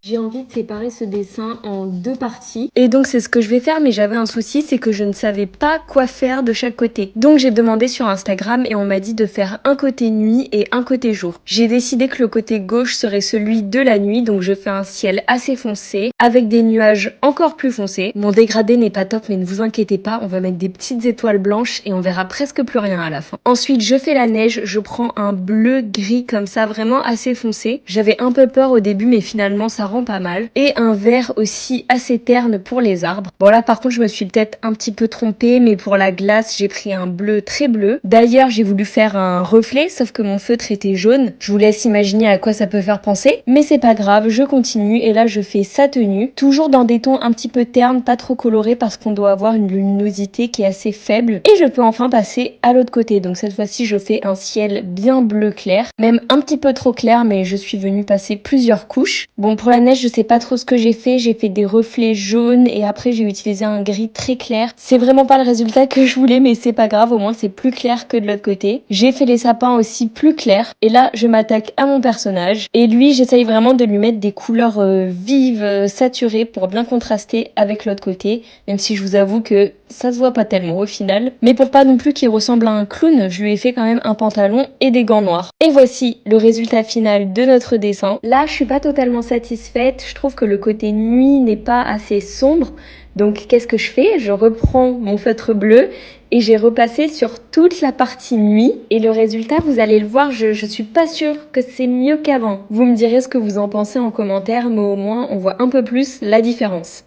J'ai envie de séparer ce dessin en deux parties. Et donc c'est ce que je vais faire, mais j'avais un souci, c'est que je ne savais pas quoi faire de chaque côté. Donc j'ai demandé sur Instagram et on m'a dit de faire un côté nuit et un côté jour. J'ai décidé que le côté gauche serait celui de la nuit, donc je fais un ciel assez foncé, avec des nuages encore plus foncés. Mon dégradé n'est pas top, mais ne vous inquiétez pas, on va mettre des petites étoiles blanches et on verra presque plus rien à la fin. Ensuite je fais la neige, je prends un bleu gris comme ça, vraiment assez foncé. J'avais un peu peur au début, mais finalement ça rend pas mal. Et un vert aussi assez terne pour les arbres. Bon là par contre je me suis peut-être un petit peu trompée, mais pour la glace j'ai pris un bleu très bleu. D'ailleurs j'ai voulu faire un reflet, sauf que mon feutre était jaune. Je vous laisse imaginer à quoi ça peut faire penser, mais c'est pas grave, je continue et là je fais sa tenue. Toujours dans des tons un petit peu ternes, pas trop colorés parce qu'on doit avoir une luminosité qui est assez faible. Et je peux enfin passer à l'autre côté, donc cette fois-ci je fais un ciel bien bleu clair, même un petit peu trop clair, mais je suis venue passer plusieurs couches. Bon pour la neige je sais pas trop ce que j'ai fait des reflets jaunes et après j'ai utilisé un gris très clair. C'est vraiment pas le résultat que je voulais, mais c'est pas grave, au moins c'est plus clair que de l'autre côté. J'ai fait les sapins aussi plus clairs et là je m'attaque à mon personnage et lui j'essaye vraiment de lui mettre des couleurs vives, saturées pour bien contraster avec l'autre côté, même si je vous avoue que ça se voit pas tellement au final. Mais pour pas non plus qu'il ressemble à un clown, je lui ai fait quand même un pantalon et des gants noirs. Et voici le résultat final de notre dessin. Là je suis pas totalement satisfaite, je trouve que le côté nuit n'est pas assez sombre. Donc qu'est-ce que je fais? Je reprends mon feutre bleu et j'ai repassé sur toute la partie nuit. Et le résultat, vous allez le voir, je suis pas sûre que c'est mieux qu'avant. Vous me direz ce que vous en pensez en commentaire, mais au moins on voit un peu plus la différence.